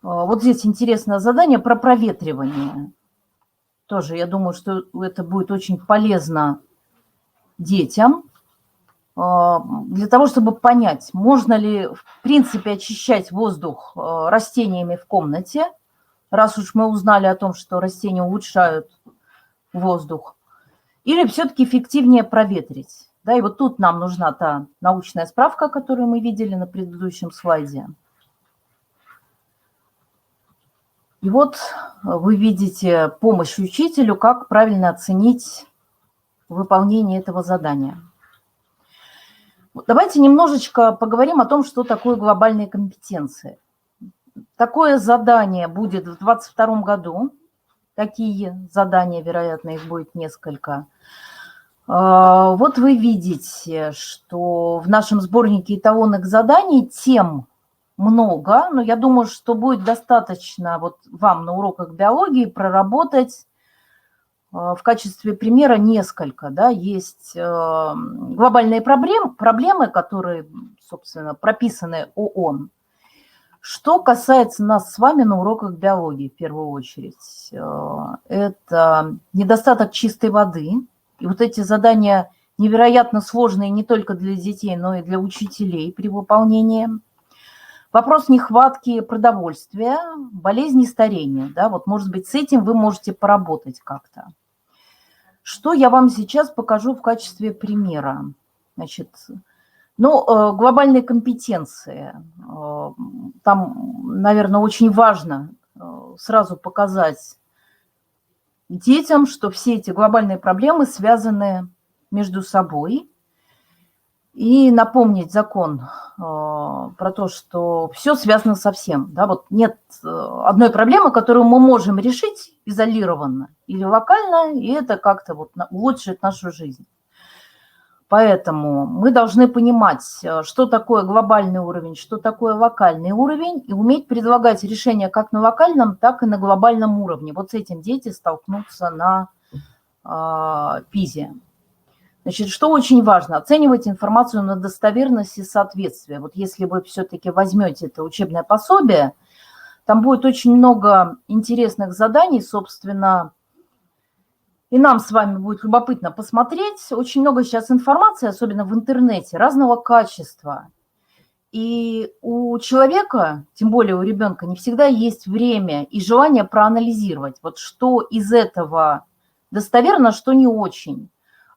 Speaker 3: Вот здесь интересное задание про проветривание. Тоже, я думаю, что это будет очень полезно детям, для того, чтобы понять, можно ли, в принципе, очищать воздух растениями в комнате, раз уж мы узнали о том, что растения улучшают воздух, или все-таки эффективнее проветрить. Да, и вот тут нам нужна та научная справка, которую мы видели на предыдущем слайде. И вот вы видите помощь учителю, как правильно оценить выполнение этого задания. Давайте немножечко поговорим о том, что такое глобальные компетенции. Такое задание будет в 2022 году. Такие задания, вероятно, их будет несколько. Вот вы видите, что в нашем сборнике эталонных заданий тем много, но я думаю, что будет достаточно вот вам на уроках биологии проработать в качестве примера несколько. Да, есть глобальные проблемы, которые, собственно, прописаны ООН. Что касается нас с вами на уроках биологии, в первую очередь, это недостаток чистой воды. И вот эти задания невероятно сложные не только для детей, но и для учителей при выполнении. Вопрос нехватки продовольствия, болезни, старения. Да, вот, может быть, с этим вы можете поработать как-то. Что я вам сейчас покажу в качестве примера? Значит, глобальные компетенции. Там, наверное, очень важно сразу показать детям, что все эти глобальные проблемы связаны между собой. И напомнить закон про то, что все связано со всем. Да, вот нет одной проблемы, которую мы можем решить изолированно или локально, и это как-то вот улучшит нашу жизнь. Поэтому мы должны понимать, что такое глобальный уровень, что такое локальный уровень, и уметь предлагать решения как на локальном, так и на глобальном уровне. Вот с этим дети столкнутся на ПИЗе. Значит, что очень важно? Оценивать информацию на достоверность и соответствие. Вот если вы все-таки возьмете это учебное пособие, там будет очень много интересных заданий, собственно, и нам с вами будет любопытно посмотреть. Очень много сейчас информации, особенно в интернете, разного качества. И у человека, тем более у ребенка, не всегда есть время и желание проанализировать, вот что из этого достоверно, что не очень.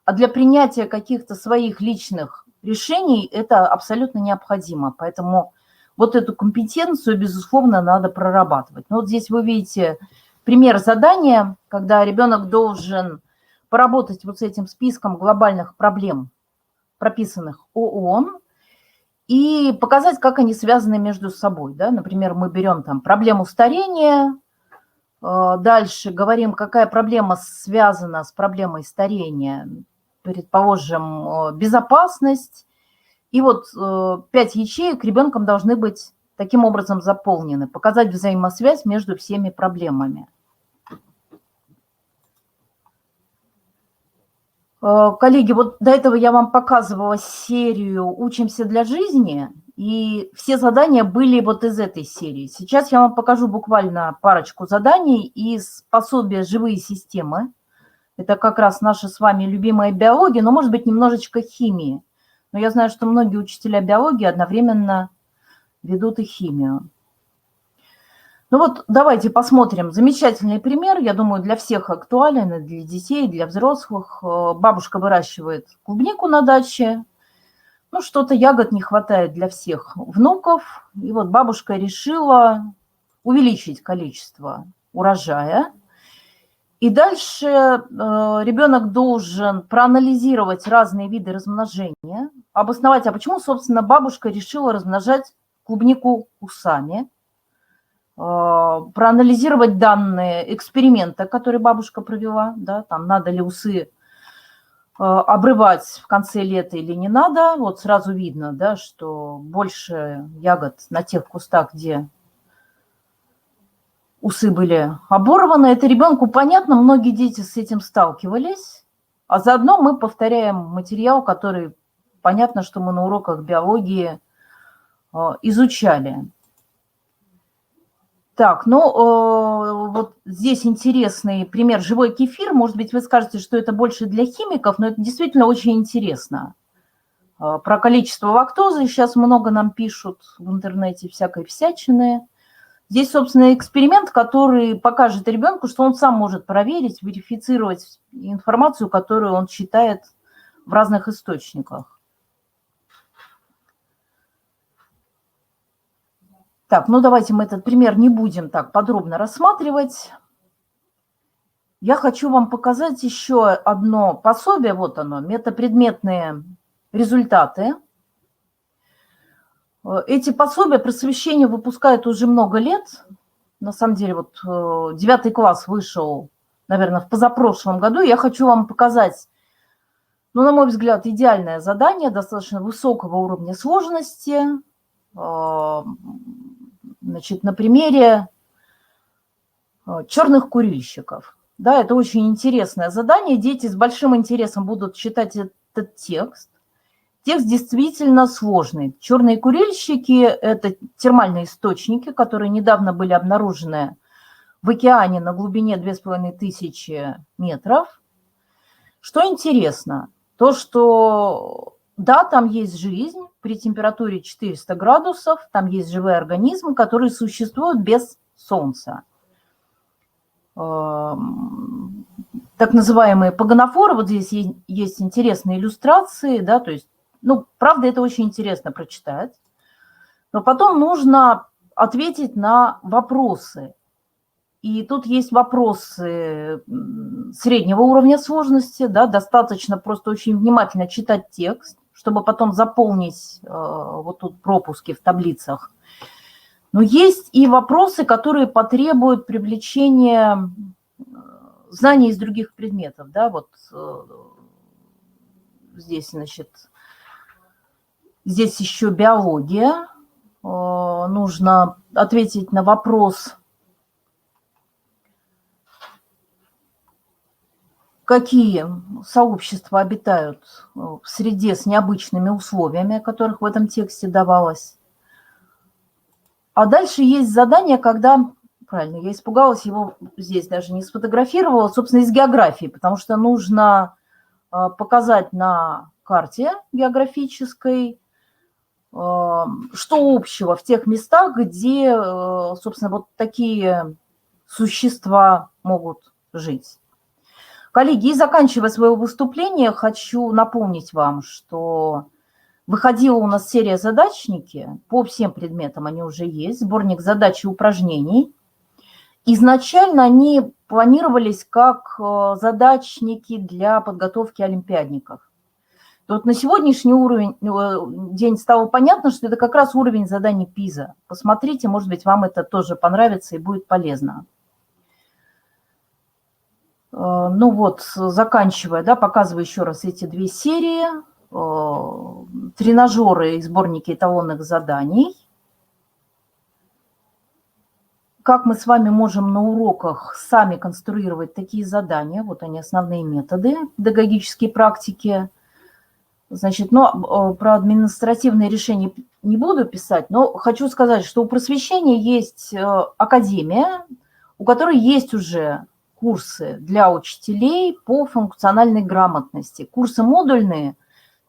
Speaker 3: А для принятия каких-то своих личных решений это абсолютно необходимо. Поэтому вот эту компетенцию, безусловно, надо прорабатывать. Но вот здесь вы видите пример задания, когда ребенок должен поработать вот с этим списком глобальных проблем прописанных ООН, и показать, как они связаны между собой. Да? Например, мы берем там проблему старения, дальше говорим, какая проблема связана с проблемой старения, предположим, безопасность. И вот 5 ячеек ребенком должны быть таким образом заполнены, показать взаимосвязь между всеми проблемами. Коллеги, вот до этого я вам показывала серию «Учимся для жизни», и все задания были вот из этой серии. Сейчас я вам покажу буквально парочку заданий из пособия «Живые системы». Это как раз наша с вами любимая биология, но, может быть, немножечко химии. Но я знаю, что многие учителя биологии одновременно ведут и химию. Ну вот давайте посмотрим. Замечательный пример, я думаю, для всех актуален, и для детей, и для взрослых. Бабушка выращивает клубнику на даче. Ну, что-то ягод не хватает для всех внуков. И вот бабушка решила увеличить количество урожая. И дальше ребенок должен проанализировать разные виды размножения, обосновать, а почему, собственно, бабушка решила размножать клубнику усами, проанализировать данные эксперимента, который бабушка провела, да, там надо ли усы обрывать в конце лета или не надо. Вот сразу видно, да, что больше ягод на тех кустах, где усы были оборваны. Это ребенку понятно, многие дети с этим сталкивались. А заодно мы повторяем материал, который понятно, что мы на уроках биологии изучали. Так, ну вот здесь интересный пример живой кефир. Может быть, вы скажете, что это больше для химиков, но это действительно очень интересно. Про количество лактозы сейчас много нам пишут в интернете, всякой всячины. Здесь, собственно, эксперимент, который покажет ребенку, что он сам может проверить, верифицировать информацию, которую он читает в разных источниках. Так, ну давайте мы этот пример не будем так подробно рассматривать. Я хочу вам показать еще одно пособие, вот оно, метапредметные результаты. Эти пособия просвещение выпускают уже много лет. На самом деле, вот 9 класс вышел, наверное, в позапрошлом году. Я хочу вам показать, ну, на мой взгляд, идеальное задание, достаточно высокого уровня сложности. Значит, на примере черных курильщиков. Да, это очень интересное задание. Дети с большим интересом будут читать этот текст. Текст действительно сложный. Черные курильщики – это термальные источники, которые недавно были обнаружены в океане на глубине 2500 метров. Что интересно, то, что да, там есть жизнь при температуре 400 градусов, там есть живые организмы, которые существуют без Солнца. Так называемые пагонофоры, вот здесь есть интересные иллюстрации, да, то есть, ну, правда, это очень интересно прочитать, но потом нужно ответить на вопросы. И тут есть вопросы среднего уровня сложности, да, достаточно просто очень внимательно читать текст, чтобы потом заполнить вот тут пропуски в таблицах. Но есть и вопросы, которые потребуют привлечения знаний из других предметов, да, вот здесь, значит, здесь еще биология. Нужно ответить на вопрос, какие сообщества обитают в среде с необычными условиями, о которых в этом тексте давалось. А дальше есть задание, когда, правильно, я испугалась, его здесь даже не сфотографировала, собственно, из географии, потому что нужно показать на карте географической, что общего в тех местах, где, собственно, вот такие существа могут жить. Коллеги, и заканчивая свое выступление, хочу напомнить вам, что выходила у нас серия «Задачники», по всем предметам они уже есть, сборник задач и упражнений. Изначально они планировались как задачники для подготовки олимпиадников. Вот на сегодняшний день стало понятно, что это как раз уровень заданий ПИЗа. Посмотрите, может быть, вам это тоже понравится и будет полезно. Ну вот, заканчивая, да, показываю еще раз эти две серии. Тренажеры и сборники эталонных заданий. Как мы с вами можем на уроках сами конструировать такие задания. Вот они, основные методы педагогической практики. Значит, но про административные решения не буду писать, но хочу сказать, что у Просвещения есть академия, у которой есть уже курсы для учителей по функциональной грамотности. Курсы модульные,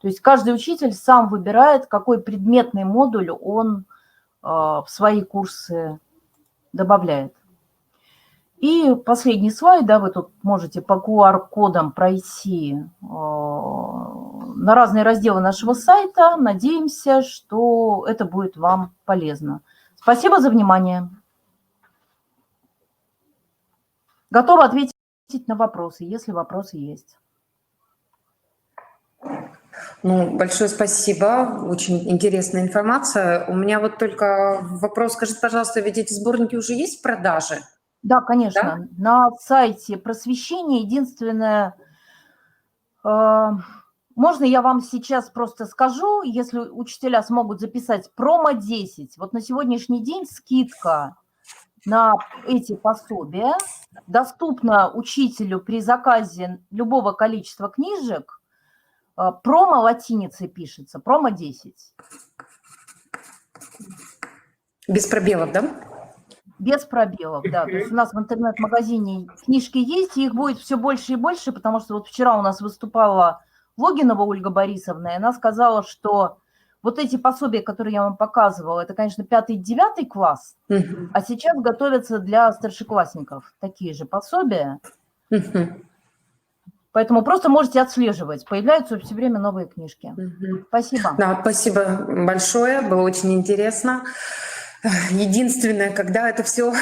Speaker 3: то есть каждый учитель сам выбирает, какой предметный модуль он в свои курсы добавляет. И последний слайд, да, вы тут можете по QR-кодам пройти на разные разделы нашего сайта. Надеемся, что это будет вам полезно. Спасибо за внимание. Готова ответить на вопросы, если вопросы есть.
Speaker 1: Ну, большое спасибо, очень интересная информация. У меня вот только вопрос, скажите, пожалуйста, ведь эти сборники уже есть в продаже?
Speaker 3: Да, конечно. Да? На сайте Просвещения единственное, можно я вам сейчас просто скажу, если учителя смогут записать промо-10, вот на сегодняшний день скидка на эти пособия доступна учителю при заказе любого количества книжек. Промо латиницей пишется, промо-10.
Speaker 1: Без пробелов, да?
Speaker 3: Без пробелов, да. То есть у нас в интернет-магазине книжки есть, и их будет все больше и больше, потому что вот вчера у нас выступала Логинова Ольга Борисовна, и она сказала, что вот эти пособия, которые я вам показывала, это, конечно, 5-9 класс, а сейчас готовятся для старшеклассников такие же пособия. Поэтому просто можете отслеживать. Появляются все время новые книжки. Спасибо.
Speaker 1: Да, спасибо большое. Было очень интересно. Единственное, когда это все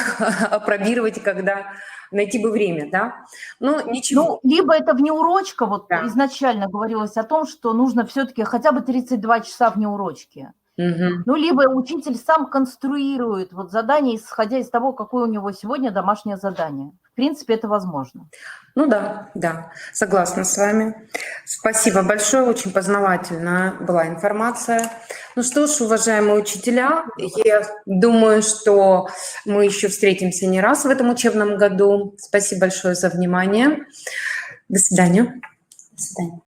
Speaker 1: опробировать, когда найти бы время, да? Ну, ничего.
Speaker 3: Ну, либо это внеурочка, вот да. Изначально говорилось о том, что нужно все-таки хотя бы 32 часа внеурочки. Ну, либо учитель сам конструирует вот задание, исходя из того, какое у него сегодня домашнее задание. В принципе, это возможно.
Speaker 1: Ну да, да, согласна с вами. Спасибо большое, очень познавательная была информация. Ну что ж, уважаемые учителя, я думаю, что мы еще встретимся не раз в этом учебном году. Спасибо большое за внимание. До свидания.
Speaker 2: До свидания.